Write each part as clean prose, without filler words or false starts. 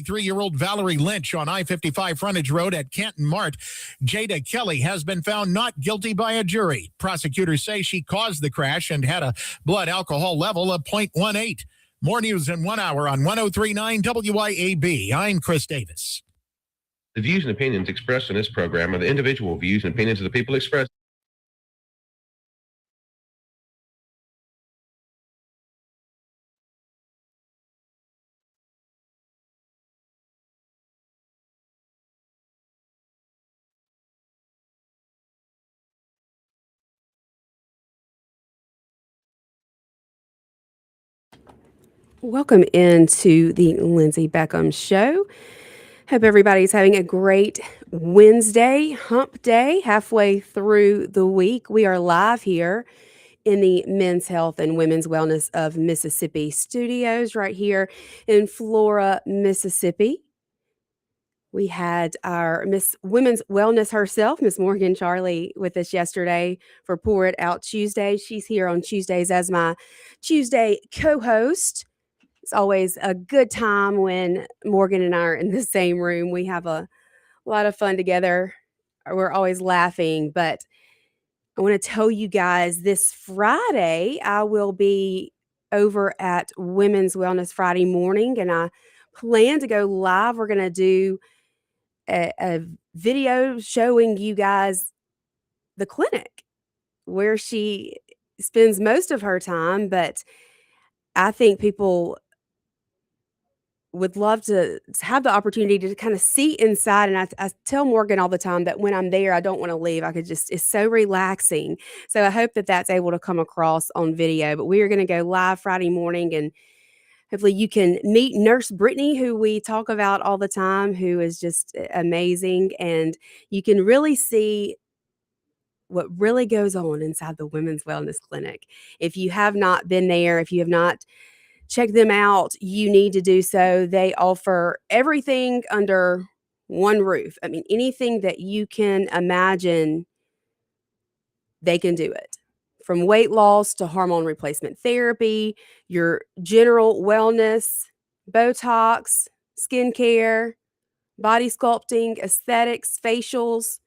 33-year-old Valerie Lynch on I-55 Frontage Road at Canton Mart. Jada Kelly has been found not guilty by a jury. Prosecutors say she caused the crash and had a blood alcohol level of 0.18. More news in 1 hour on 103.9 WIAB. I'm Chris Davis. The views and opinions expressed in this program are the individual views and opinions of the people expressed. Welcome into the Lindsey Beckham Show. Hope everybody's having a great Wednesday, hump day, halfway through the week. We are live here in the Men's Health and Women's Wellness of Mississippi studios right here in Flora, Mississippi. We had our Miss Women's Wellness herself, Miss Morgan Charlie, with us yesterday for Pour It Out Tuesday. She's here on Tuesdays as my Tuesday co-host. It's always a good time when Morgan and I are in the same room. We have a lot of fun together. We're always laughing. But I want to tell you guys this Friday, I will be over at Women's Wellness Friday morning, and I plan to go live. We're going to do a video showing you guys the clinic where she spends most of her time. But I think people would love to have the opportunity to kind of see inside. And I tell Morgan all the time that when I'm there, I don't want to leave. It's so relaxing. So I hope that that's able to come across on video. But we are going to go live Friday morning, and hopefully you can meet Nurse Brittany, who we talk about all the time, who is just amazing. And you can really see what really goes on inside the Women's Wellness Clinic. If you have not been there, if you have not check them out, you need to do so. They offer everything under one roof. I mean, anything that you can imagine, they can do it. From weight loss to hormone replacement therapy, your general wellness, Botox, skincare, body sculpting, aesthetics, facials,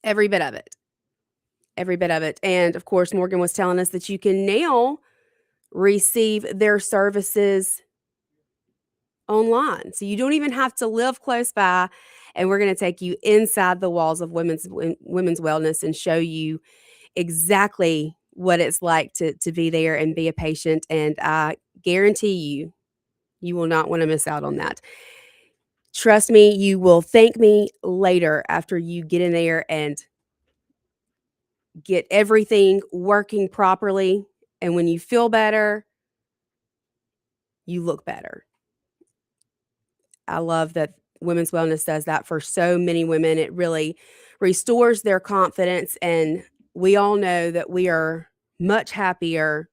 every bit of it. Every bit of it. And of course, Morgan was telling us that you can now receive their services online. So you don't even have to live close by. And we're going to take you inside the walls of women's wellness and show you exactly what it's like to be there and be a patient. And I guarantee you will not want to miss out on that. Trust me, you will thank me later after you get in there and get everything working properly. And when you feel better, you look better. I love that Women's Wellness does that for so many women. It really restores their confidence. And we all know that we are much happier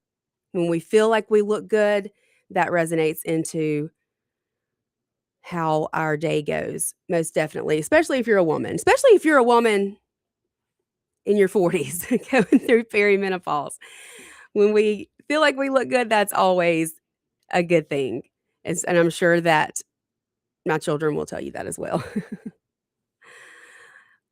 when we feel like we look good. That resonates into how our day goes, most definitely, especially if you're a woman, in your 40s going through perimenopause. When we feel like we look good, that's always a good thing. And I'm sure that my children will tell you that as well.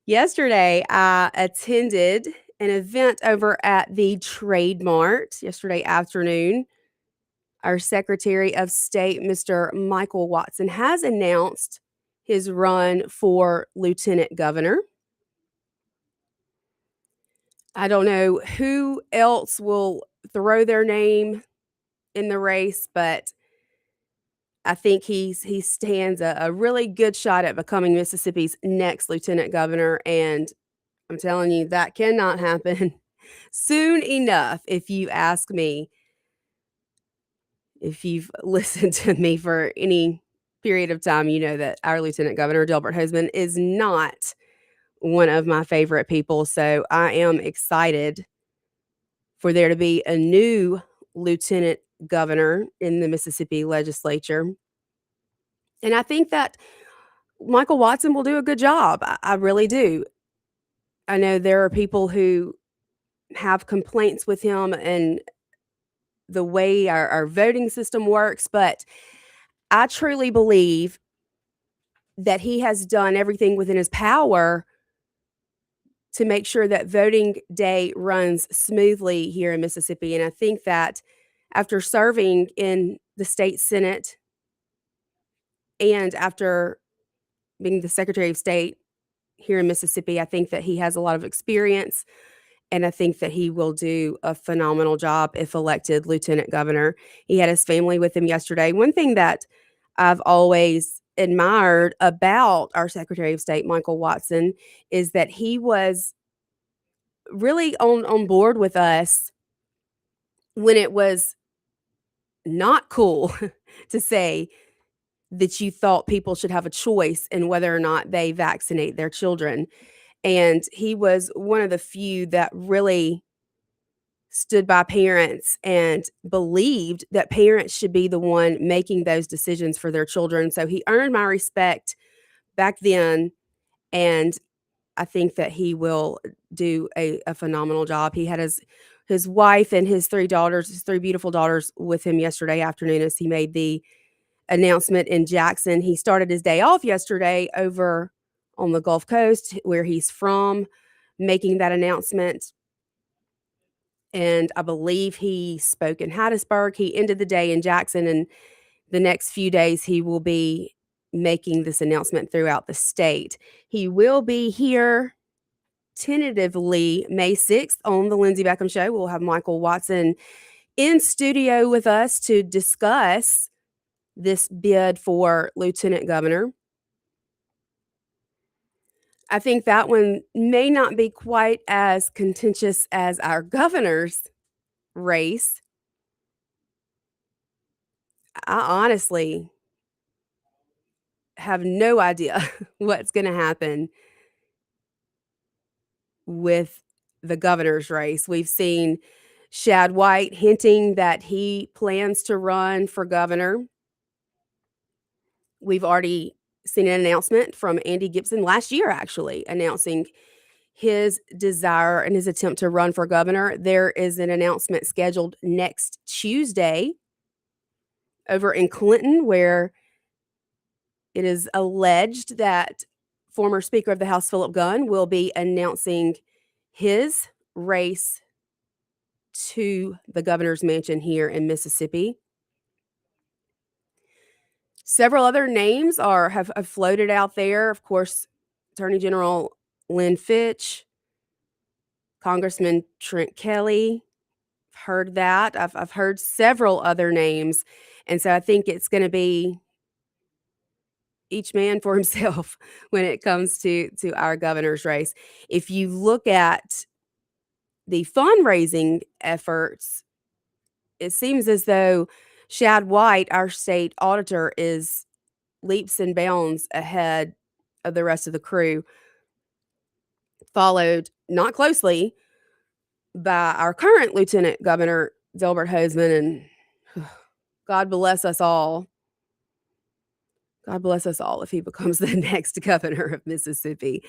Yesterday, I attended an event over at the Trade Mart yesterday afternoon. Our Secretary of State, Mr. Michael Watson, has announced his run for Lieutenant Governor. I don't know who else will throw their name in the race, but I think he stands a really good shot at becoming Mississippi's next lieutenant governor. And I'm telling you, that cannot happen soon enough, if you ask me. If you've listened to me for any period of time, you know that our lieutenant governor, Delbert Hosemann, is not one of my favorite people. So I am excited for there to be a new lieutenant governor in the Mississippi legislature. And I think that Michael Watson will do a good job. I really do. I know there are people who have complaints with him and the way our voting system works, but I truly believe that he has done everything within his power to make sure that voting day runs smoothly here in Mississippi. And I think that after serving in the state Senate and after being the Secretary of State here in Mississippi, I think that he has a lot of experience, and I think that he will do a phenomenal job if elected lieutenant governor. He had his family with him yesterday. One thing that I've always admired about our Secretary of State, Michael Watson, is that he was really on board with us when it was not cool to say that you thought people should have a choice in whether or not they vaccinate their children. And he was one of the few that really stood by parents and believed that parents should be the one making those decisions for their children. So he earned my respect back then, and I think that he will do a phenomenal job. He had his wife and his 3 daughters, his 3 beautiful daughters with him yesterday afternoon as he made the announcement in Jackson. He started his day off yesterday over on the Gulf Coast where he's from, making that announcement. And I believe he spoke in Hattiesburg. He ended the day in Jackson, and the next few days he will be making this announcement throughout the state. He will be here tentatively May 6th on the Lindsey Beckham Show. We'll have Michael Watson in studio with us to discuss this bid for lieutenant governor. I think that one may not be quite as contentious as our governor's race. I honestly have no idea what's going to happen with the governor's race. We've seen Shad White hinting that he plans to run for governor. We've already seen an announcement from Andy Gibson last year, actually, announcing his desire and his attempt to run for governor. There is an announcement scheduled next Tuesday over in Clinton, where it is alleged that former Speaker of the House Philip Gunn will be announcing his race to the governor's mansion here in Mississippi. Several other names have floated out there. Of course, Attorney General Lynn Fitch, Congressman Trent Kelly. Heard that. I've heard several other names. And so I think it's going to be each man for himself when it comes to our governor's race. If you look at the fundraising efforts, it seems as though Shad White, our state auditor, is leaps and bounds ahead of the rest of the crew, followed not closely by our current Lieutenant Governor, Delbert Hosemann, and God bless us all. God bless us all if he becomes the next governor of Mississippi.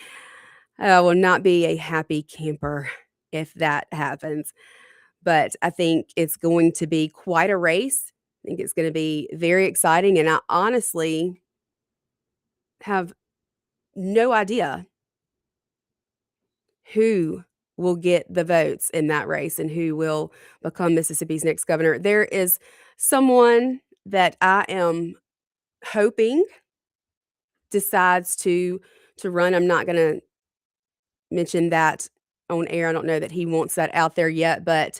I will not be a happy camper if that happens. But I think it's going to be quite a race. I think it's going to be very exciting. And I honestly have no idea who will get the votes in that race and who will become Mississippi's next governor. There is someone that I am hoping decides to run. I'm not going to mention that on air. I don't know that he wants that out there yet, but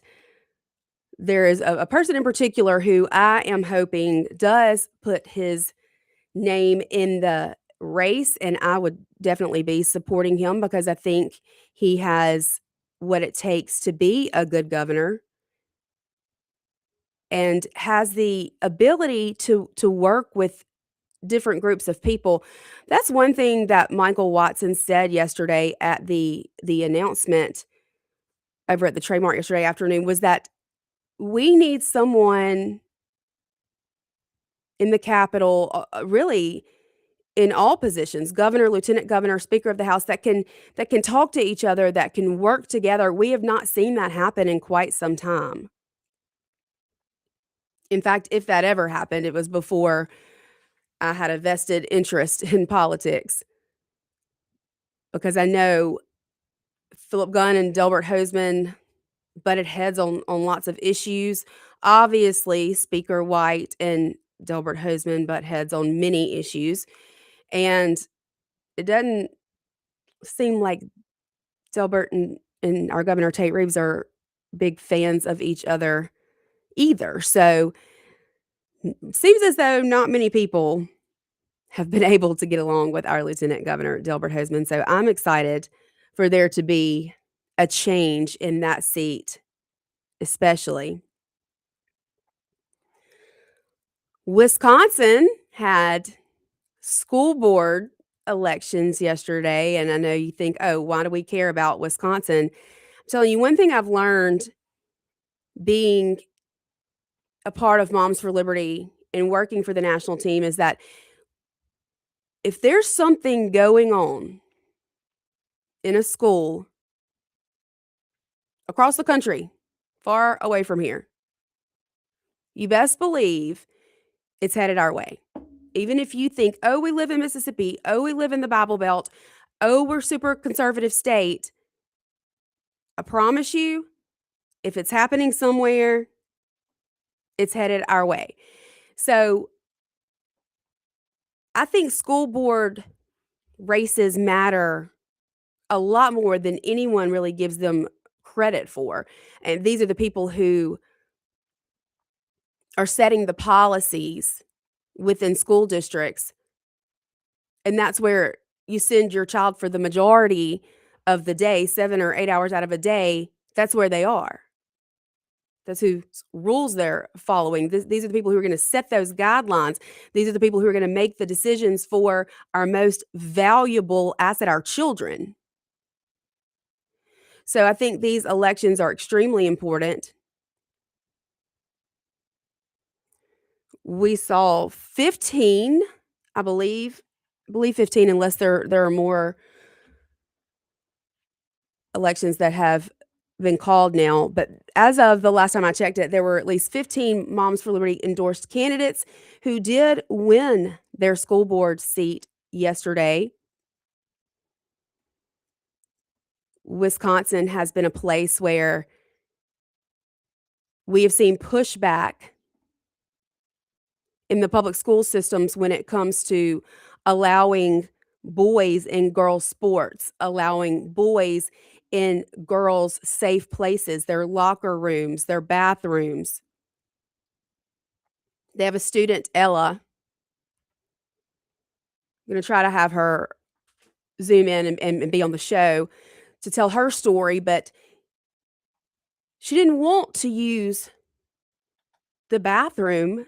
there is a person in particular who I am hoping does put his name in the race, and I would definitely be supporting him because I think he has what it takes to be a good governor and has the ability to work with different groups of people. That's one thing that Michael Watson said yesterday at the announcement over at the Trademark yesterday afternoon was that we need someone in the Capitol, really in all positions, governor, lieutenant governor, speaker of the House, that can talk to each other, that can work together. We have not seen that happen in quite some time. In fact, if that ever happened, it was before I had a vested interest in politics because I know Philip Gunn and Delbert Hosemann butted heads on lots of issues. Obviously, Speaker White and Delbert Hosemann butt heads on many issues, and it doesn't seem like Delbert and our Governor Tate Reeves are big fans of each other either. So, seems as though not many people have been able to get along with our Lieutenant Governor Delbert Hosemann. So, I'm excited for there to be a change in that seat, especially. Wisconsin had school board elections yesterday, and I know you think, oh, why do we care about Wisconsin? I'm telling you, one thing I've learned being a part of Moms for Liberty and working for the national team is that if there's something going on in a school across the country, far away from here, you best believe it's headed our way. Even if you think, oh, we live in Mississippi, oh, we live in the Bible Belt, oh, we're super conservative state, I promise you, if it's happening somewhere, it's headed our way. So I think school board races matter a lot more than anyone really gives them credit for. And these are the people who are setting the policies within school districts. And that's where you send your child for the majority of the day, 7 or 8 hours out of a day. That's where they are. That's whose rules they're following. These are the people who are going to set those guidelines. These are the people who are going to make the decisions for our most valuable asset, our children. So I think these elections are extremely important. We saw 15, I believe 15, unless there are more elections that have been called now. But as of the last time I checked it, there were at least 15 Moms for Liberty endorsed candidates who did win their school board seat yesterday. Wisconsin has been a place where we have seen pushback in the public school systems when it comes to allowing boys in girls' sports, allowing boys in girls' safe places, their locker rooms, their bathrooms. They have a student, Ella. I'm going to try to have her Zoom in and be on the show to tell her story, but she didn't want to use the bathroom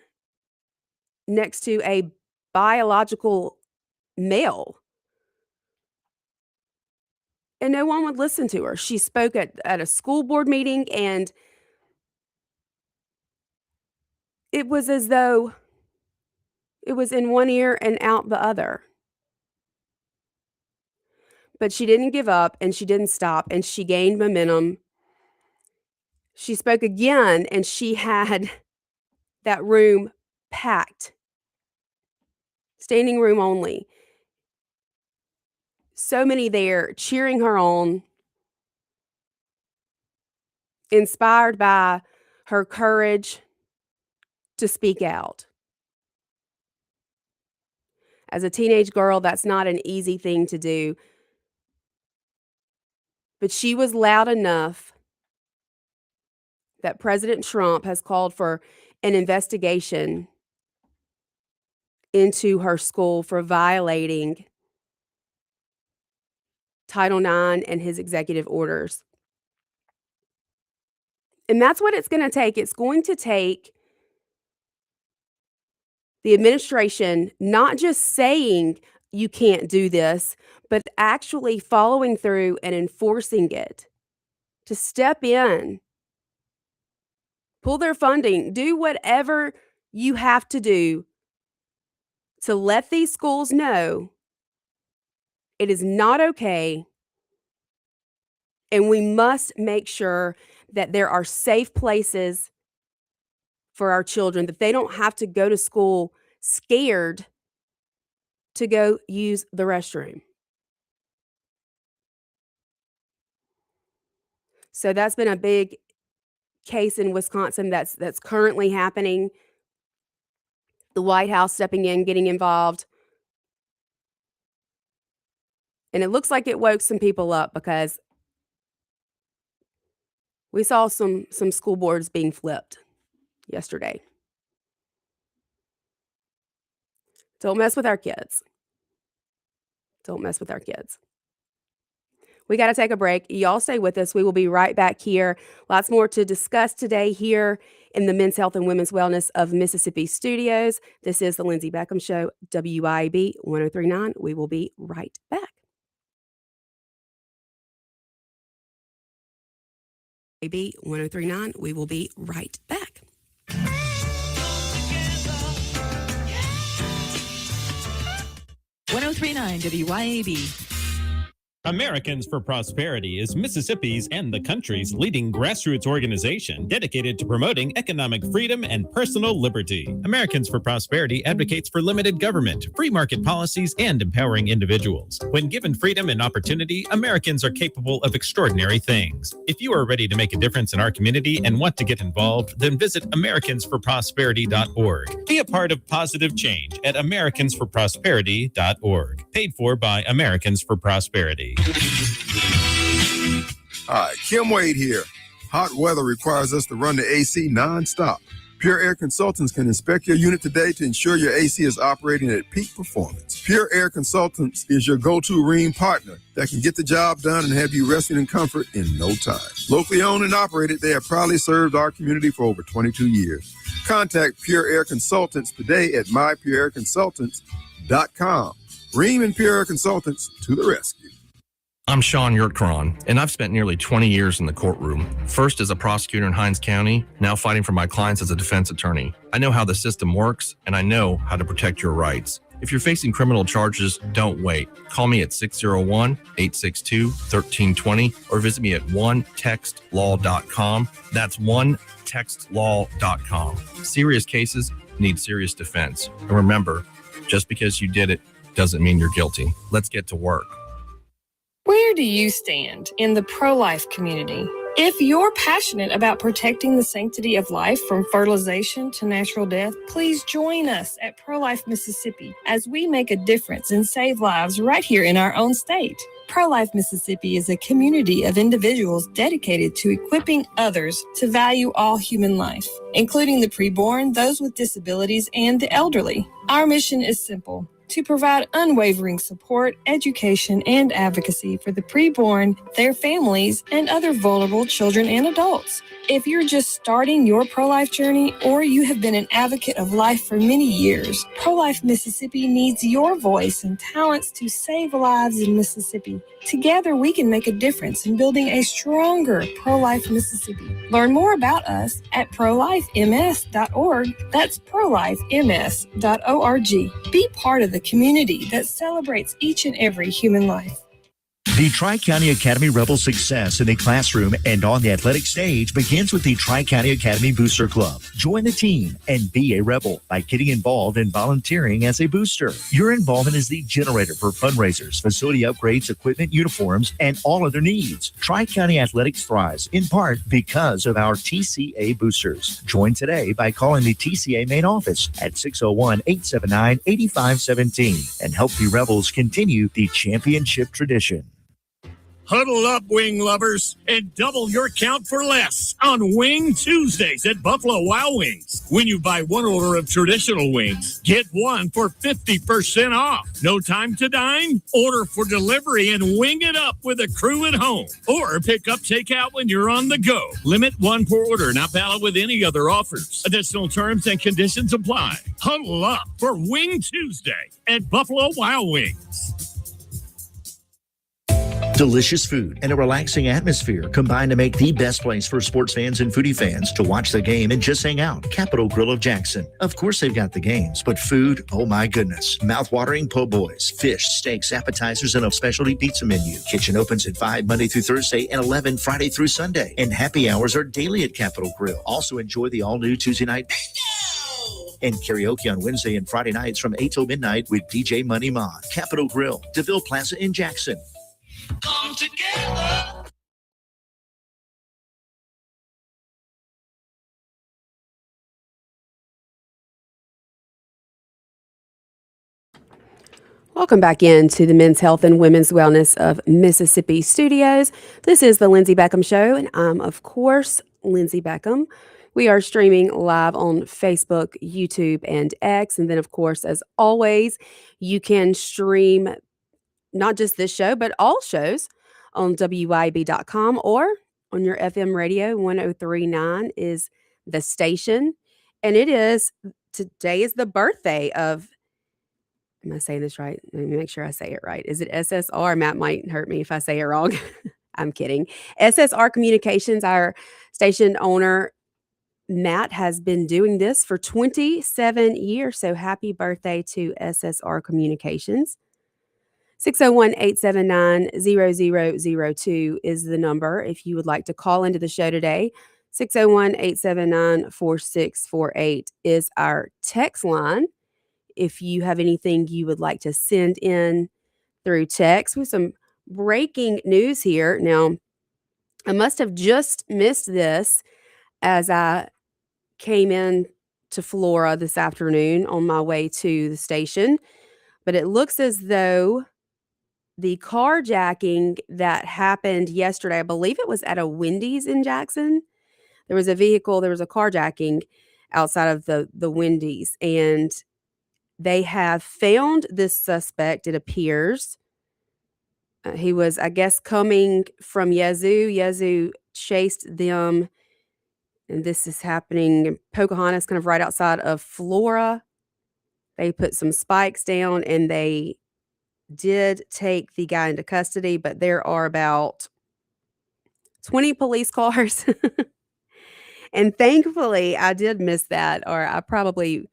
next to a biological male. And no one would listen to her. She spoke at a school board meeting, and it was as though it was in one ear and out the other. But she didn't give up, and she didn't stop, and she gained momentum. She spoke again, and she had that room packed, standing room only. So many there cheering her on, inspired by her courage to speak out. As a teenage girl, that's not an easy thing to do. But she was loud enough that President Trump has called for an investigation into her school for violating Title IX and his executive orders. And that's what it's going to take. It's going to take the administration not just saying you can't do this, but actually following through and enforcing it, to step in, pull their funding, do whatever you have to do to let these schools know it is not okay, and we must make sure that there are safe places for our children, that they don't have to go to school scared to go use the restroom. So that's been a big case in Wisconsin that's currently happening. The White House stepping in, getting involved. And it looks like it woke some people up because we saw some school boards being flipped yesterday. Don't mess with our kids. Don't mess with our kids. We got to take a break. Y'all stay with us. We will be right back here. Lots more to discuss today here in the Men's Health and Women's Wellness of Mississippi studios. This is the Lindsey Beckham Show, WIB 1039. We will be right back. WIB 1039. We will be right back. WYAB. Americans for Prosperity is Mississippi's and the country's leading grassroots organization dedicated to promoting economic freedom and personal liberty. Americans for Prosperity advocates for limited government, free market policies, and empowering individuals. When given freedom and opportunity, Americans are capable of extraordinary things. If you are ready to make a difference in our community and want to get involved, then visit americansforprosperity.org. Be a part of positive change at americansforprosperity.org. Paid for by Americans for Prosperity. Hi, Kim Wade here. Hot weather requires us to run the AC nonstop. Pure Air Consultants can inspect your unit today to ensure your AC is operating at peak performance. Pure Air Consultants is your go-to Rheem partner that can get the job done and have you resting in comfort in no time. Locally owned and operated, they have proudly served our community for over 22 years. Contact Pure Air Consultants today at mypureairconsultants.com. Rheem and Pure Air Consultants to the rescue. I'm Sean Yurtkaran, and I've spent nearly 20 years in the courtroom, first as a prosecutor in Hinds County, now fighting for my clients as a defense attorney. I know how the system works, and I know how to protect your rights. If you're facing criminal charges, don't wait. Call me at 601-862-1320 or visit me at onetextlaw.com. That's onetextlaw.com. Serious cases need serious defense. And remember, just because you did it doesn't mean you're guilty. Let's get to work. Where do you stand in the pro-life community? If you're passionate about protecting the sanctity of life from fertilization to natural death, please join us at Pro-Life Mississippi as we make a difference and save lives right here in our own state. Pro-Life Mississippi is a community of individuals dedicated to equipping others to value all human life, including the preborn, those with disabilities, and the elderly. Our mission is simple: to provide unwavering support, education, and advocacy for the preborn, their families, and other vulnerable children and adults. If you're just starting your pro-life journey or you have been an advocate of life for many years, Pro-Life Mississippi needs your voice and talents to save lives in Mississippi. Together, we can make a difference in building a stronger pro-life Mississippi. Learn more about us at prolifems.org. That's prolifems.org. Be part of the community that celebrates each and every human life. The Tri-County Academy Rebel success in the classroom and on the athletic stage begins with the Tri-County Academy Booster Club. Join the team and be a Rebel by getting involved and volunteering as a booster. Your involvement is the generator for fundraisers, facility upgrades, equipment, uniforms, and all other needs. Tri-County Athletics thrives in part because of our TCA boosters. Join today by calling the TCA main office at 601-879-8517 and help the Rebels continue the championship tradition. Huddle up, wing lovers, and double your count for less on Wing Tuesdays at Buffalo Wild Wings. When you buy one order of traditional wings, get one for 50% off. No time to dine? Order for delivery and wing it up with a crew at home. Or pick up takeout when you're on the go. Limit one per order, not valid with any other offers. Additional terms and conditions apply. Huddle up for Wing Tuesday at Buffalo Wild Wings. Delicious food and a relaxing atmosphere combine to make the best place for sports fans and foodie fans to watch the game and just hang out. Capitol Grill of Jackson. Of course they've got the games, but food, oh my goodness. Mouth-watering po' boys, fish, steaks, appetizers, and a specialty pizza menu. Kitchen opens at 5 Monday through Thursday and 11 Friday through Sunday. And happy hours are daily at Capitol Grill. Also enjoy the all-new Tuesday night and karaoke on Wednesday and Friday nights from 8 till midnight with DJ Money Ma. Capitol Grill, DeVille Plaza in Jackson. Come together. Welcome back into the Men's Health and Women's Wellness of Mississippi studios. This is the Lindsey Beckham Show, and I'm, of course, Lindsey Beckham. We are streaming live on Facebook, YouTube, and X. And then, of course, as always, you can stream not just this show, but all shows on WYB.com or on your FM radio. 1039 is the station. And today is the birthday of, am I saying this right? Let me make sure I say it right. Is it SSR? Matt might hurt me if I say it wrong. I'm kidding. SSR Communications, our station owner, Matt, has been doing this for 27 years. So happy birthday to SSR Communications. 601-879-0002 is the number if you would like to call into the show today. 601-879-4648 is our text line. If you have anything you would like to send in through text, with some breaking news here. Now, I must have just missed this as I came in to Flora this afternoon on my way to the station, but it looks as though the carjacking that happened yesterday, I believe it was at a Wendy's in Jackson. There was a carjacking outside of the Wendy's, and they have found this suspect, it appears. He was, I guess, coming from Yazoo. Yazoo chased them, and this is happening in Pocahontas, kind of right outside of Flora. They put some spikes down, and they did take the guy into custody, but there are about 20 police cars. And thankfully, I did miss that, or I probably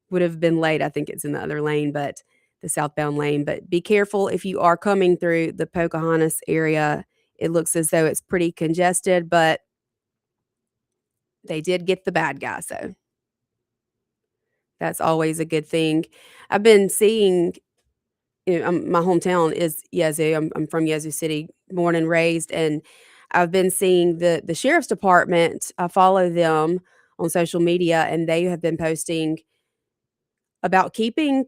would have been late. I think it's in the other lane, but the southbound lane. But be careful if you are coming through the Pocahontas area. It looks as though it's pretty congested, but they did get the bad guy, so that's always a good thing. I've been seeing, my hometown is Yazoo. I'm from Yazoo City, born and raised, and I've been seeing the sheriff's department. I follow them on social media, and they have been posting about keeping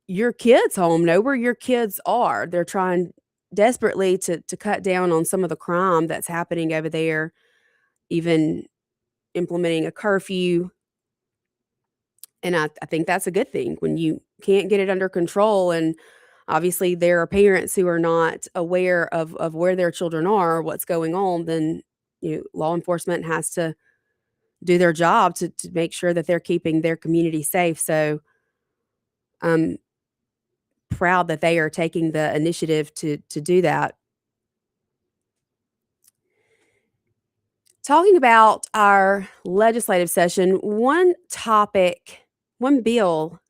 your kids home. Know where your kids are. They're trying desperately to cut down on some of the crime that's happening over there, even implementing a curfew. And I think that's a good thing when you can't get it under control. And obviously there are parents who are not aware of where their children are, what's going on, then law enforcement has to do their job to make sure that they're keeping their community safe. So I'm proud that they are taking the initiative to do that. Talking about our legislative session, one bill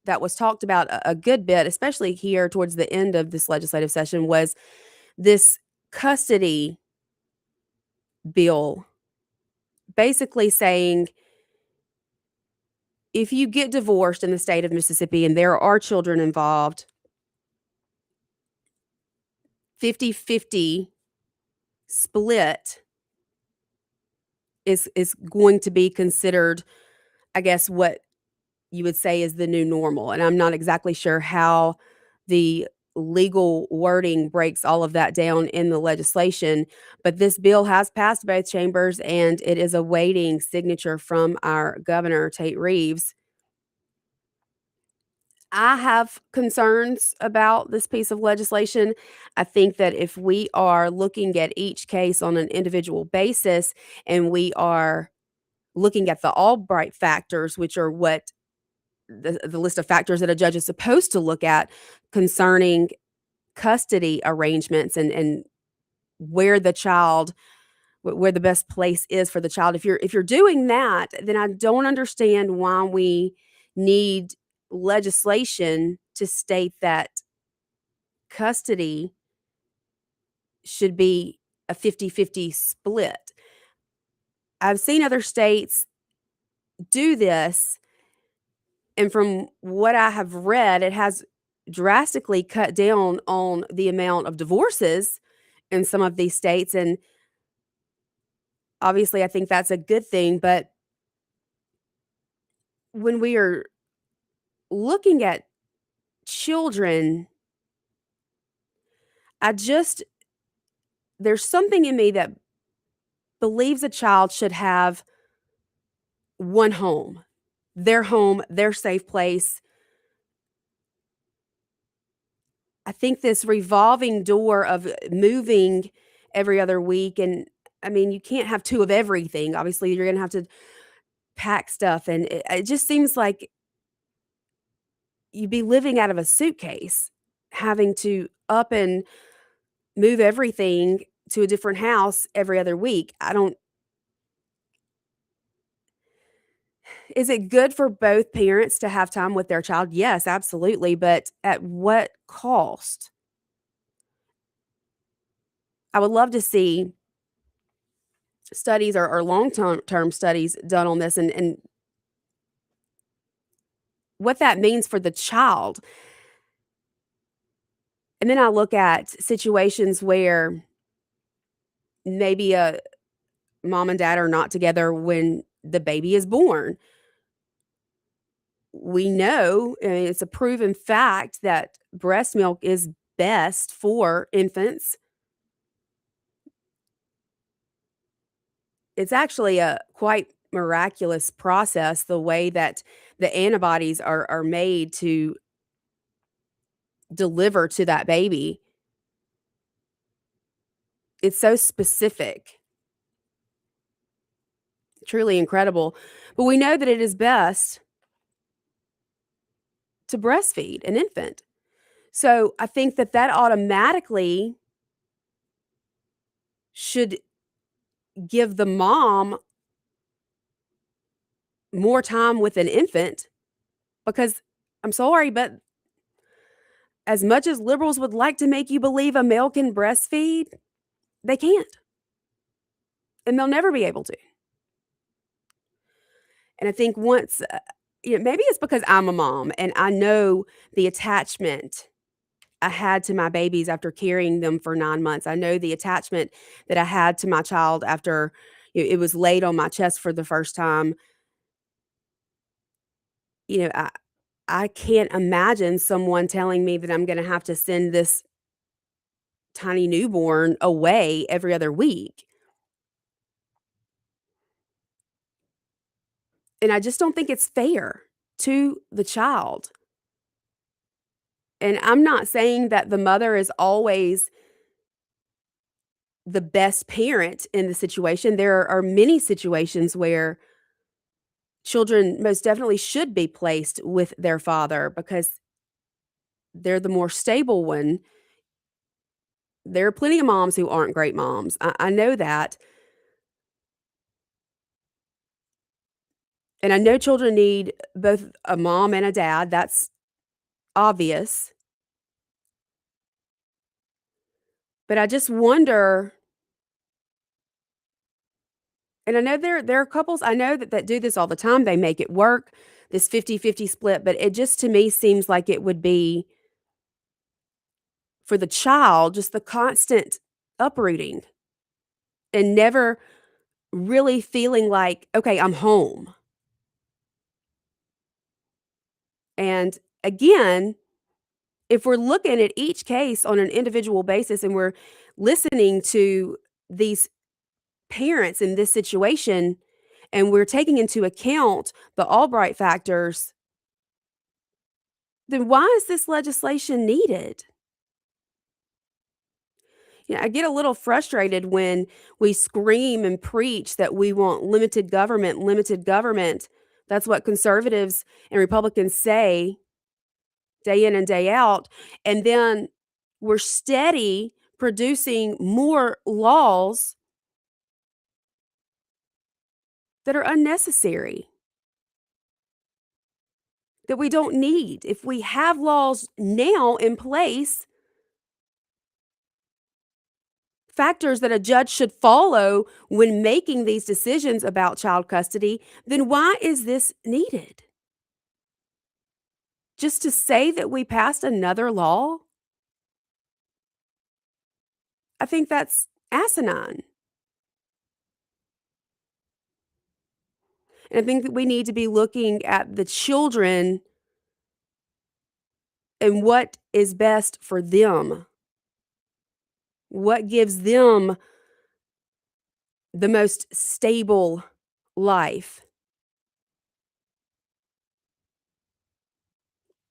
that was talked about a good bit, especially here towards the end of this legislative session, was this custody bill, basically saying if you get divorced in the state of Mississippi and there are children involved, 50-50 split is going to be considered, I guess, what you would say is the new normal. And I'm not exactly sure how the legal wording breaks all of that down in the legislation, but this bill has passed both chambers and it is awaiting signature from our governor, Tate Reeves. I have concerns about this piece of legislation. I think that if we are looking at each case on an individual basis and we are looking at the Albright factors, which are what the list of factors that a judge is supposed to look at concerning custody arrangements and where the best place is for the child. If you're doing that, then I don't understand why we need legislation to state that custody should be a 50-50 split. I've seen other states do this, And from what I have read, it has drastically cut down on the amount of divorces in some of these states. And obviously, I think that's a good thing. But when we are looking at children, there's something in me that believes a child should have one home, their safe place. I think this revolving door of moving every other week, and I mean, you can't have two of everything. Obviously, you're going to have to pack stuff, and it just seems like you'd be living out of a suitcase, having to up and move everything to a different house every other week. Is it good for both parents to have time with their child? Yes, absolutely. But at what cost? I would love to see studies or long-term studies done on this and what that means for the child. And then I look at situations where maybe a mom and dad are not together when the baby is born. We know, I mean, it's a proven fact that breast milk is best for infants. It's actually a quite miraculous process, the way that the antibodies are made to deliver to that baby. It's so specific. Truly incredible. But we know that it is best to breastfeed an infant. So I think that automatically should give the mom more time with an infant, because I'm sorry, but as much as liberals would like to make you believe a male can breastfeed, they can't. And they'll never be able to. And I think once, maybe it's because I'm a mom and I know the attachment I had to my babies after carrying them for 9 months. I know the attachment that I had to my child after it was laid on my chest for the first time. I can't imagine someone telling me that I'm going to have to send this tiny newborn away every other week. And I just don't think it's fair to the child. And I'm not saying that the mother is always the best parent in the situation. There are many situations where children most definitely should be placed with their father because they're the more stable one. There are plenty of moms who aren't great moms. I know that. And I know children need both a mom and a dad. That's obvious. But I just wonder, and I know there are couples I know that do this all the time. They make it work, this 50-50 split, but it just to me seems like it would be for the child, just the constant uprooting and never really feeling like, okay, I'm home. And again, if we're looking at each case on an individual basis and we're listening to these parents in this situation and we're taking into account the Albright factors, then why is this legislation needed? I get a little frustrated when we scream and preach that we want limited government, limited government. That's what conservatives and Republicans say day in and day out. And then we're steady producing more laws that are unnecessary, that we don't need. If we have laws now in place, factors that a judge should follow when making these decisions about child custody, then why is this needed? just to say that we passed another law, I think that's asinine. And I think that we need to be looking at the children and what is best for them. What gives them the most stable life.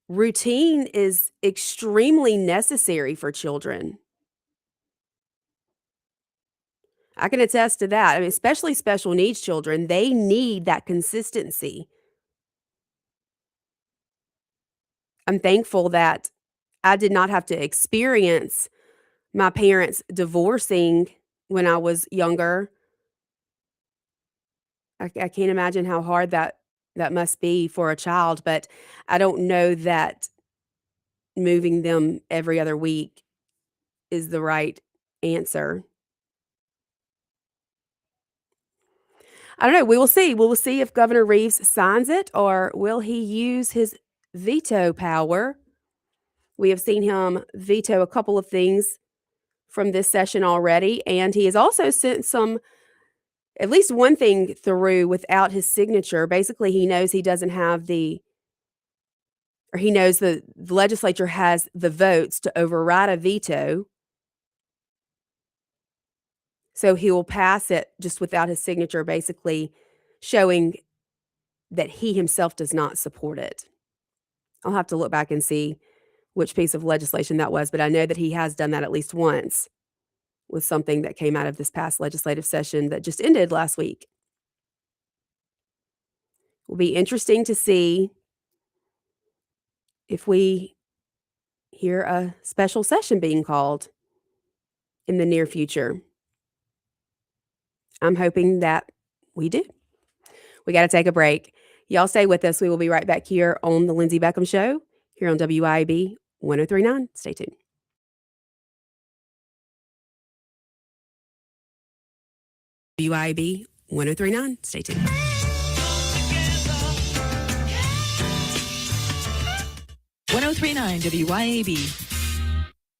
Routine is extremely necessary for children. I can attest to that. I mean, especially special needs children, they need that consistency. I'm thankful that I did not have to experience my parents divorcing when I was younger. I can't imagine how hard that must be for a child, but I don't know that moving them every other week is the right answer. I don't know. We will see. We will see if Governor Reeves signs it, or will he use his veto power? We have seen him veto a couple of things from this session already, and he has also sent at least one thing through without his signature. Basically, he knows he doesn't have he knows the legislature has the votes to override a veto. So he will pass it just without his signature, basically showing that he himself does not support it. I'll have to look back and see which piece of legislation that was, but I know that he has done that at least once with something that came out of this past legislative session that just ended last week. It will be interesting to see if we hear a special session being called in the near future. I'm hoping that we do. We got to take a break. Y'all stay with us. We will be right back here on the Lindsey Beckham Show here on WIAB 103.9. Stay tuned. WIAB 103.9. Stay tuned. WIAB.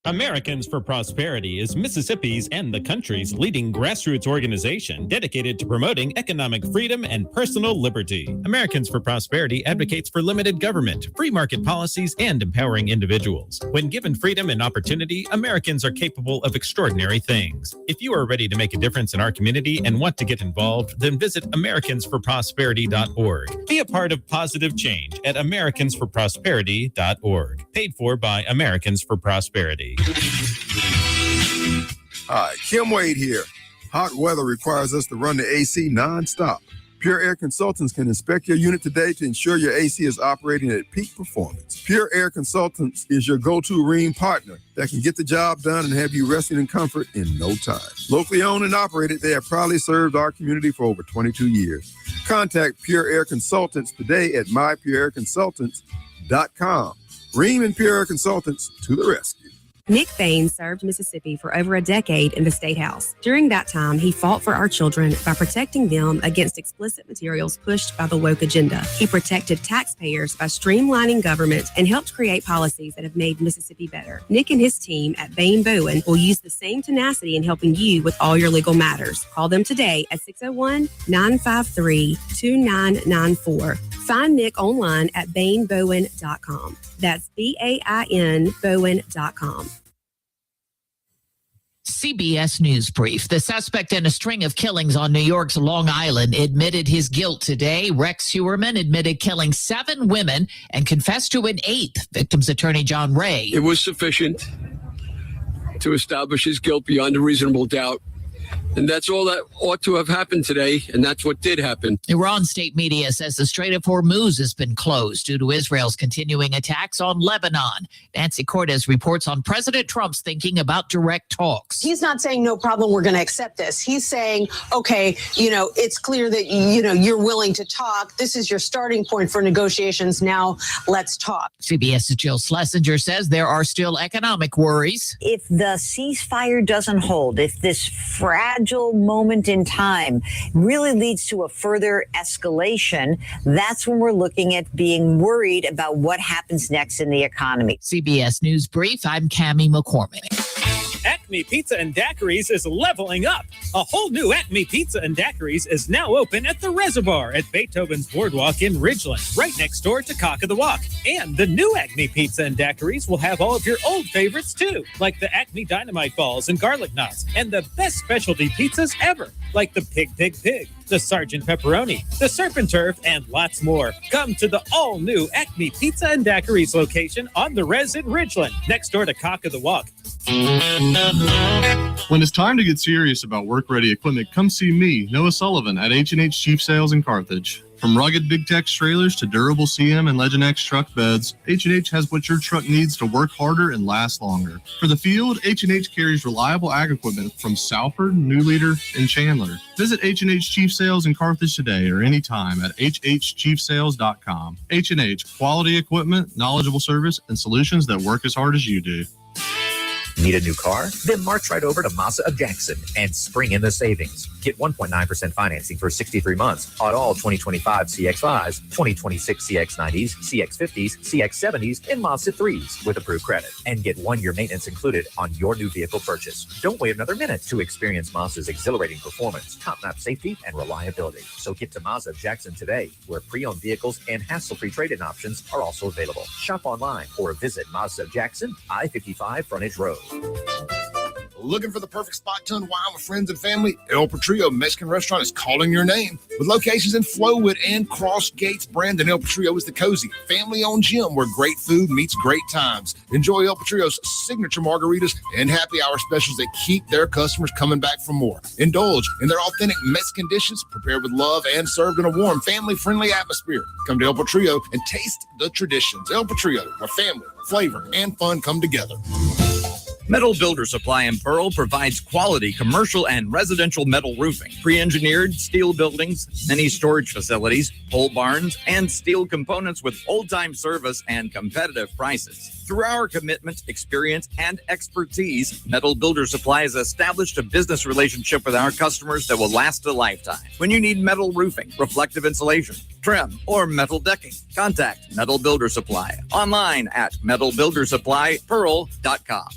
Americans for Prosperity is Mississippi's and the country's leading grassroots organization dedicated to promoting economic freedom and personal liberty. Americans for Prosperity advocates for limited government, free market policies, and empowering individuals. When given freedom and opportunity, Americans are capable of extraordinary things. If you are ready to make a difference in our community and want to get involved, then visit americansforprosperity.org. Be a part of positive change at americansforprosperity.org. Paid for by Americans for Prosperity. Hi, Kim Wade here. Hot weather requires us to run the AC nonstop. Pure Air Consultants can inspect your unit today to ensure your AC is operating at peak performance. Pure Air Consultants is your go-to Rheem partner that can get the job done and have you resting in comfort in no time. Locally owned and operated, they have proudly served our community for over 22 years. Contact Pure Air Consultants today at mypureairconsultants.com. Rheem and Pure Air Consultants to the rescue. Nick Bain served Mississippi for over a decade in the State House. During that time, he fought for our children by protecting them against explicit materials pushed by the woke agenda. He protected taxpayers by streamlining government and helped create policies that have made Mississippi better. Nick and his team at Bain Bowen will use the same tenacity in helping you with all your legal matters. Call them today at 601-953-2994. Find Nick online at bainbowen.com. That's BAIN Bowen.com. CBS News Brief. The suspect in a string of killings on New York's Long Island admitted his guilt today. Rex Heuermann admitted killing 7 women and confessed to an 8th. Victim's attorney John Ray. It was sufficient to establish his guilt beyond a reasonable doubt. And that's all that ought to have happened today, and that's what did happen. Iran state media says the Strait of Hormuz has been closed due to Israel's continuing attacks on Lebanon. Nancy Cortez reports on President Trump's thinking about direct talks. He's not saying no problem, we're going to accept this. He's saying, okay, it's clear that, you're willing to talk. This is your starting point for negotiations. Now let's talk. CBS's Jill Schlesinger says there are still economic worries. If the ceasefire doesn't hold, if this fragile fragile moment in time really leads to a further escalation, that's when we're looking at being worried about what happens next in the economy. CBS News Brief, I'm Cammie McCormick. Acme Pizza and Daiquiris is leveling up. A whole new Acme Pizza and Daiquiris is now open at the Reservoir at Beethoven's Boardwalk in Ridgeland, right next door to Cock of the Walk. And the new Acme Pizza and Daiquiris will have all of your old favorites too, like the Acme Dynamite Balls and Garlic Knots, and the best specialty pizzas ever, like the Pig, the Sergeant Pepperoni, the Serpent Turf, and lots more. Come to the all-new Acme Pizza and Daiquiris location on the Res in Ridgeland, next door to Cock of the Walk. When it's time to get serious about work-ready equipment, come see me, Noah Sullivan, at H&H Chief Sales in Carthage. From rugged Big Tex trailers to durable CM and Legend X truck beds, H&H has what your truck needs to work harder and last longer. For the field, H&H carries reliable ag equipment from Salford, New Leader, and Chandler. Visit H&H Chief Sales in Carthage today or anytime at hhchiefsales.com. H&H, quality equipment, knowledgeable service, and solutions that work as hard as you do. Need a new car? Then march right over to Mazda of Jackson and spring in the savings. Get 1.9% financing for 63 months on all 2025 CX-5s, 2026 CX-90s, CX-50s, CX-70s, and Mazda 3s with approved credit. And get 1-year maintenance included on your new vehicle purchase. Don't wait another minute to experience Mazda's exhilarating performance, top-notch safety, and reliability. So get to Mazda of Jackson today, where pre-owned vehicles and hassle-free trade-in options are also available. Shop online or visit Mazda of Jackson, I-55 Frontage Road. Looking for the perfect spot to unwind with friends and family? El Patrio Mexican Restaurant is calling your name. With locations in Flowood and Cross Gates, Brandon, El Patrio is the cozy, family-owned gym where great food meets great times. Enjoy El Patrio's signature margaritas and happy hour specials that keep their customers coming back for more. Indulge in their authentic Mexican dishes prepared with love and served in a warm, family-friendly atmosphere. Come to El Patrio and taste the traditions. El Patrio, where family, flavor, and fun come together. Metal Builder Supply in Pearl provides quality commercial and residential metal roofing, pre-engineered steel buildings, mini storage facilities, pole barns, and steel components with old-time service and competitive prices. Through our commitment, experience, and expertise, Metal Builder Supply has established a business relationship with our customers that will last a lifetime. When you need metal roofing, reflective insulation, trim, or metal decking, contact Metal Builder Supply online at metalbuildersupplypearl.com.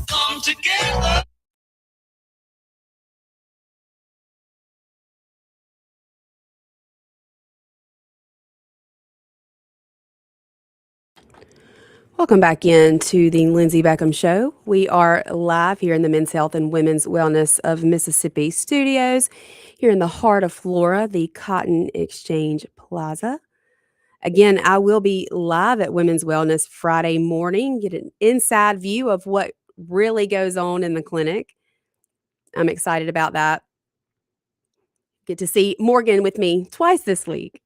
Come together. Welcome back into the Lindsey Beckham Show. We are live here in the Men's Health and Women's Wellness of Mississippi studios, here in the heart of Flora, the Cotton Exchange Plaza. Again, I will be live at Women's Wellness Friday morning, get an inside view of what really goes on in the clinic. I'm excited about Get to see Morgan with me twice this week.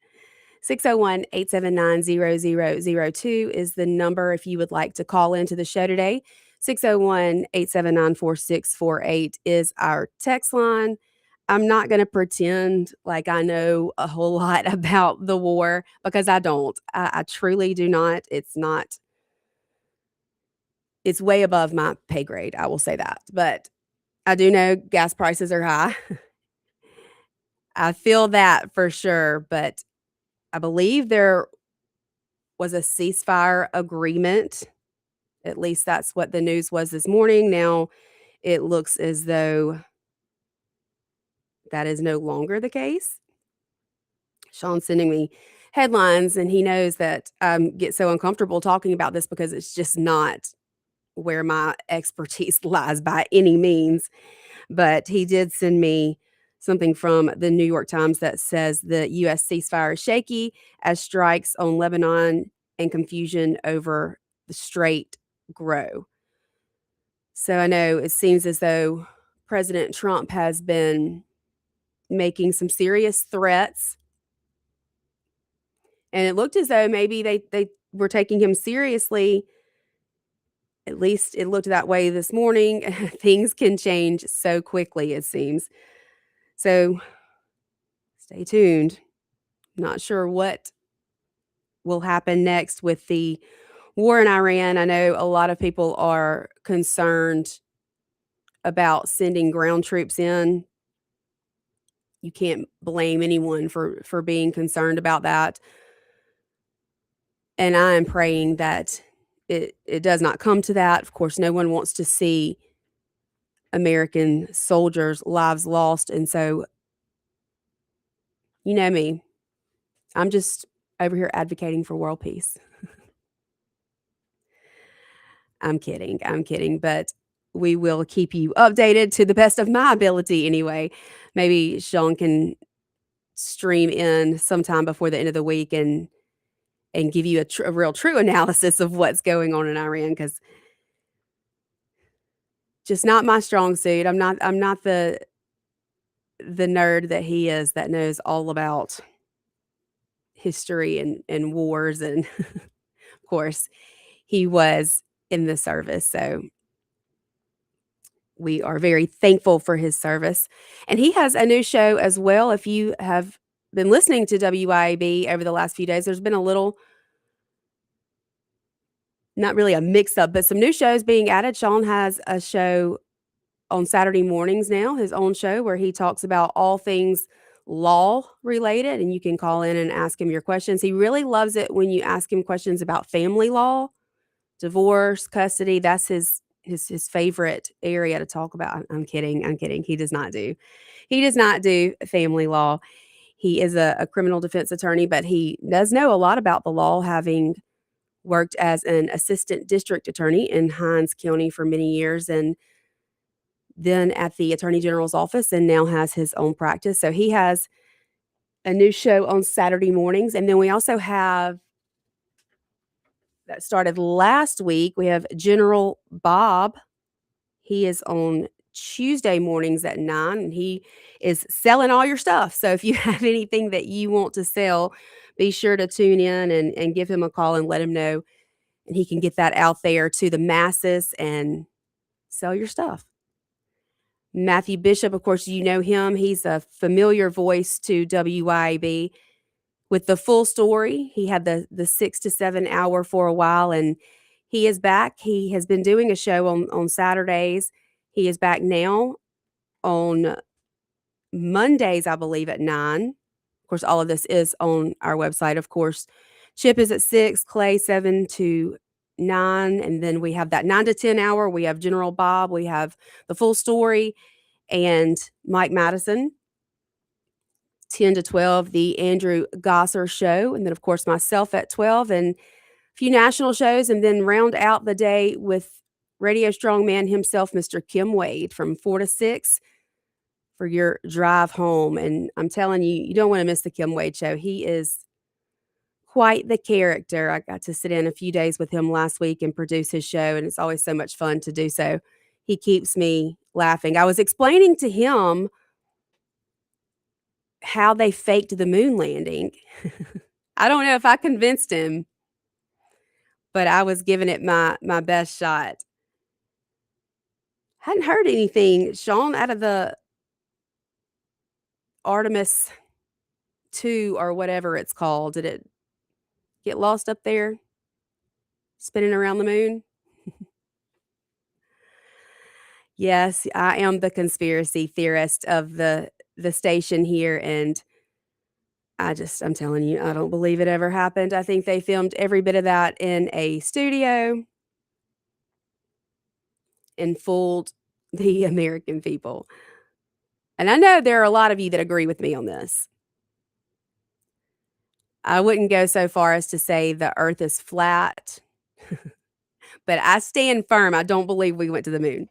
601-879-0002 is the number if you would like to call into the show today. 601-879-4648 is our text line. I'm not going to pretend like I know a whole lot about the war because I don't. I truly do not. It's way above my pay grade. I will say that. But I do know gas prices are high. I feel that for sure. But I believe there was a ceasefire agreement. At least that's what the news was this morning. Now it looks as though that is no longer the case. Sean's sending me headlines, and he knows that I get so uncomfortable talking about this because it's just not where my expertise lies by any means. But he did send me something from the New York Times that says the U.S. ceasefire is shaky as strikes on Lebanon and confusion over the strait grow. So I know it seems as though President Trump has been making some serious threats. And it looked as though maybe they were taking him seriously. At least it looked that way this morning. Things can change so quickly, it seems. So stay tuned. Not sure what will happen next with the war in Iran. I know a lot of people are concerned about sending ground troops in. You can't blame anyone for being concerned about that. And I am praying that it does not come to that. Of course, no one wants to see American soldiers' lives lost. And so, you know me, I'm just over here advocating for world peace. I'm kidding, but we will keep you updated to the best of my ability anyway. Maybe Sean can stream in sometime before the end of the week and give you a real true analysis of what's going on in Iran, because just not my strong suit. I'm not the nerd that he is that knows all about history and wars, and of course he was in the service, so we are very thankful for his service. And he has a new show as well. If you have been listening to WIAB over the last few days, there's been a little, not really a mix up, but some new shows being added. Sean has a show on Saturday mornings now, his own show, where he talks about all things law related, and you can call in and ask him your questions. He really loves it when you ask him questions about family law, divorce, custody. That's his favorite area to talk about. I'm kidding. He does not do family law. He is a criminal defense attorney, but he does know a lot about the law, having worked as an assistant district attorney in Hinds County for many years, and then at the Attorney General's office, and now has his own practice. So he has a new show on Saturday mornings. And then we also have, that started last week, we have General Bob. He is on Tuesday mornings at 9, and he is selling all your stuff. So if you have anything that you want to sell, be sure to tune in and give him a call and let him know, and he can get that out there to the masses and sell your stuff. Matthew Bishop, of course, you know him. He's a familiar voice to WIAB with the full story. He had the 6 to 7 hour for a while, and he is back. He has been doing a show on Saturdays. He is back now on Mondays, I believe, at 9. Of course, all of this is on our website. Of course, Chip is at 6, Clay 7 to 9, and then we have that 9 to 10 hour. We have General Bob, we have the full story, and Mike Madison, 10 to 12, the Andrew Gosser show, and then of course myself at 12, and a few national shows, and then round out the day with Radio Strongman himself, Mr. Kim Wade, from 4 to 6 for your drive home. And I'm telling you, you don't want to miss the Kim Wade show. He is quite the character. I got to sit in a few days with him last week and produce his show, and it's always so much fun to do so. He keeps me laughing. I was explaining to him how they faked the moon landing. I don't know if I convinced him, but I was giving it my best shot. Hadn't heard anything, Sean, out of the Artemis 2 or whatever it's called. Did it get lost up there, spinning around the moon? Yes, I am the conspiracy theorist of the station here, and I'm telling you, I don't believe it ever happened. I think they filmed every bit of that in a studio and fooled the American people. And I know there are a lot of you that agree with me on this. I wouldn't go so far as to say the earth is flat, but I stand firm. I don't believe we went to the moon.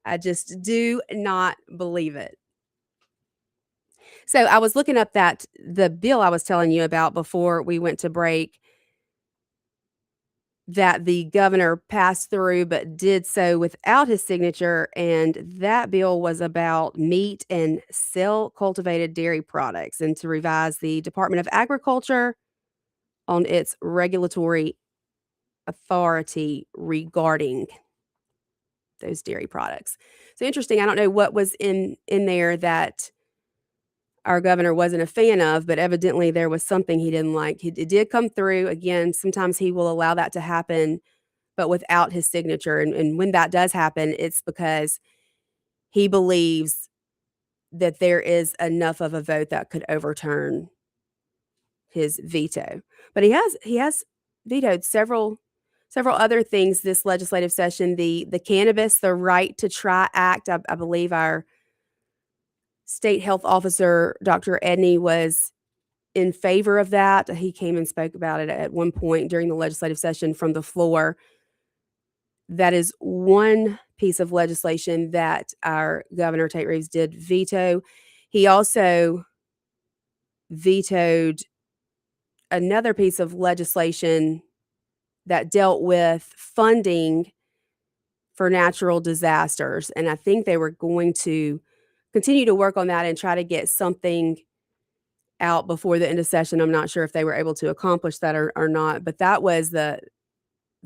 I just do not believe it. So I was looking up the bill I was telling you about before we went to break, that the governor passed through but did so without his signature, and that bill was about meat and cell-cultivated dairy products, and to revise the Department of Agriculture on its regulatory authority regarding those dairy products. So interesting. I don't know what was in there that our governor wasn't a fan of, but evidently there was something he didn't like. It did come through. Again, sometimes he will allow that to happen, but without his signature. And when that does happen, it's because he believes that there is enough of a vote that could overturn his veto. But he has vetoed several other things this legislative session. The cannabis, the Right to Try Act. I believe our state health officer, Dr. Edney, was in favor of that. He came and spoke about it at one point during the legislative session from the floor. That is one piece of legislation that our Governor Tate Reeves did veto. He also vetoed another piece of legislation that dealt with funding for natural disasters. And I think they were going to continue to work on that and try to get something out before the end of session. I'm not sure if they were able to accomplish that or not, but that was the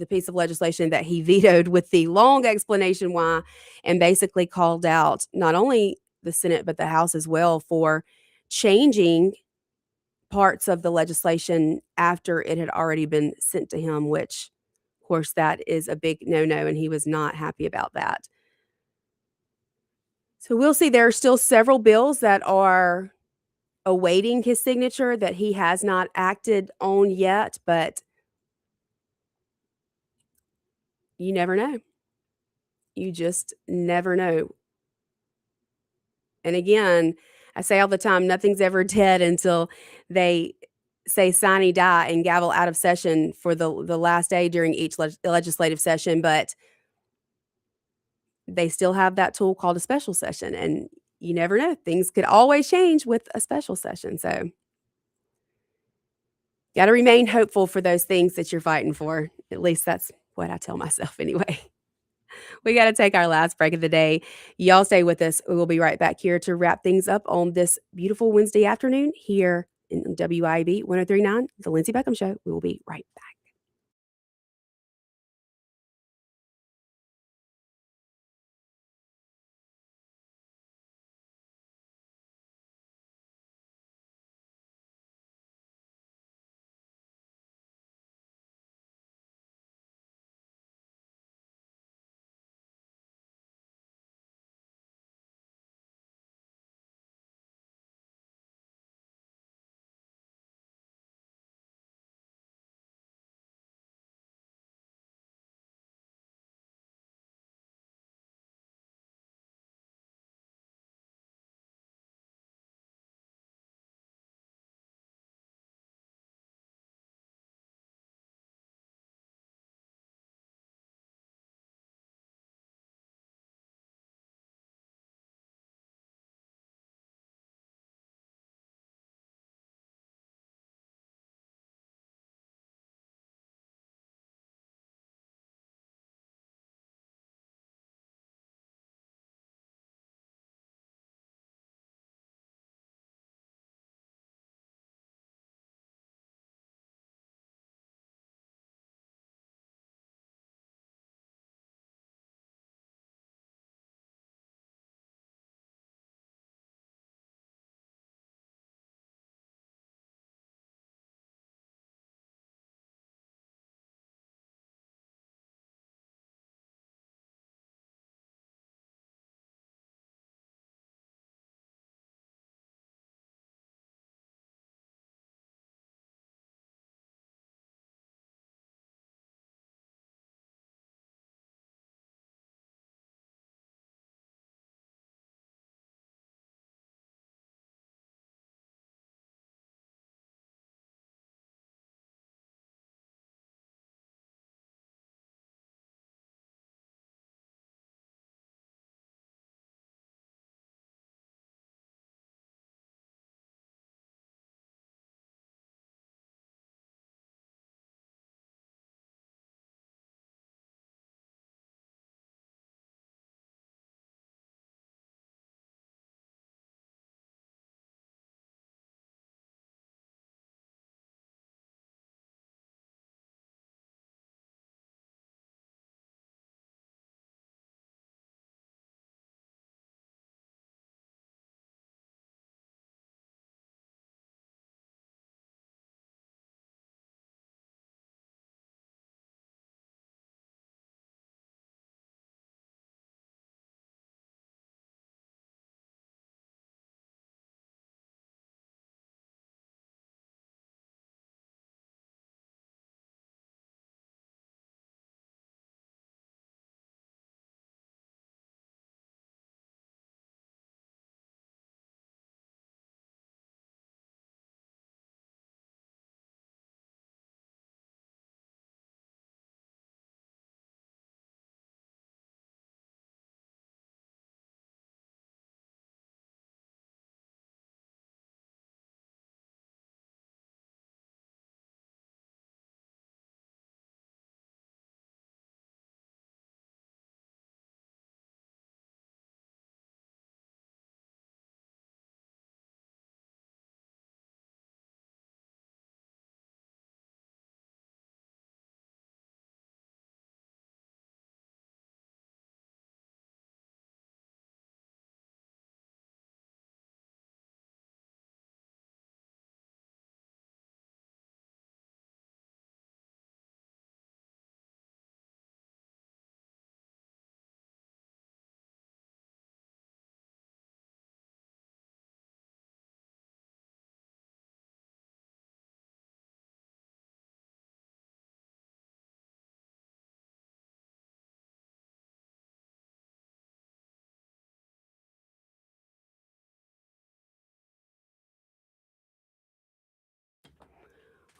piece of legislation that he vetoed with the long explanation why, and basically called out not only the Senate but the House as well for changing parts of the legislation after it had already been sent to him, which of course that is a big no-no, and he was not happy about that. So we'll see. There are still several bills that are awaiting his signature that he has not acted on yet, but you never know. You just never know. And again, I say all the time, nothing's ever dead until they say sine die and gavel out of session for the last day during each legislative session, but they still have that tool called a special session, and you never know. Things could always change with a special session. So got to remain hopeful for those things that you're fighting for. At least that's what I tell myself anyway. We got to take our last break of the day. Y'all stay with us. We will be right back here to wrap things up on this beautiful Wednesday afternoon here in WIB 103.9, The Lindsey Beckham Show. We will be right back.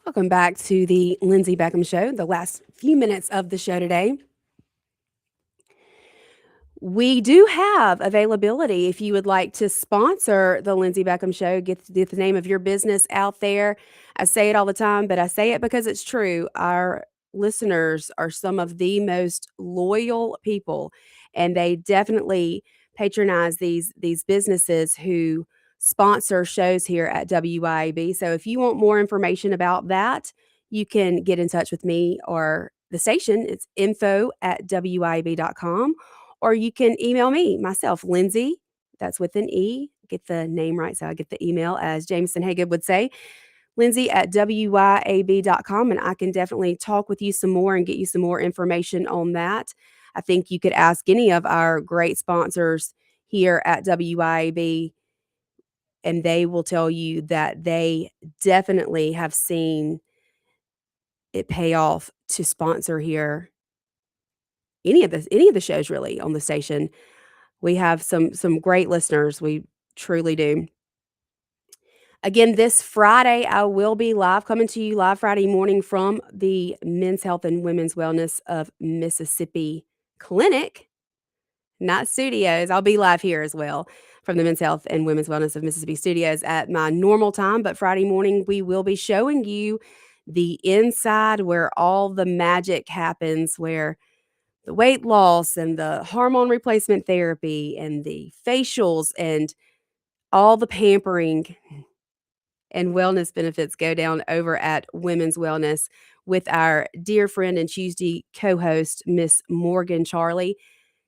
Welcome back to the Lindsey Beckham Show, the last few minutes of the show today. We do have availability if you would like to sponsor the Lindsey Beckham Show, get the name of your business out there. I say it all the time, but I say it because it's true. Our listeners are some of the most loyal people, and they definitely patronize these businesses who sponsor shows here at WYAB. So if you want more information about that, you can get in touch with me or the station. It's info@wyab.com. Or you can email me, myself, Lindsey, that's with an E, get the name right so I get the email, as Jameson Hagood would say, Lindsey@wyab.com, and I can definitely talk with you some more and get you some more information on that. I think you could ask any of our great sponsors here at WYAB, and they will tell you that they definitely have seen it pay off to sponsor here any of the shows really on the station. We have some great listeners. We truly do. Again, this Friday, I will be coming to you live Friday morning from the Men's Health and Women's Wellness of Mississippi Clinic, not studios. I'll be live here as well from the Men's Health and Women's Wellness of Mississippi Studios at my normal time. But Friday morning, we will be showing you the inside where all the magic happens, where the weight loss and the hormone replacement therapy and the facials and all the pampering and wellness benefits go down over at Women's Wellness with our dear friend and Tuesday co-host, Miss Morgan Charlie.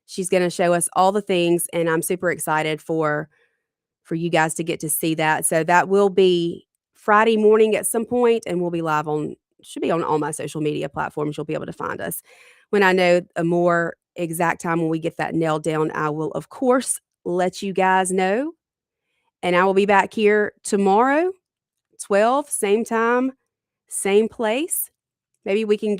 She's going to show us all the things, and I'm super excited for you guys to get to see that. So that will be Friday morning at some point, and we'll be live should be on all my social media platforms. You'll be able to find us. When I know a more exact time when we get that nailed down, I will, of course, let you guys know. And I will be back here tomorrow, 12, same time, same place. Maybe we can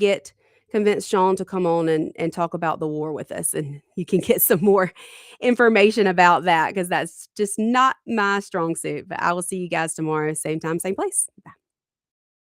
convince Sean to come on and talk about the war with us, and you can get some more information about that, because that's just not my strong suit. But I will see you guys tomorrow, same time, same place. Bye.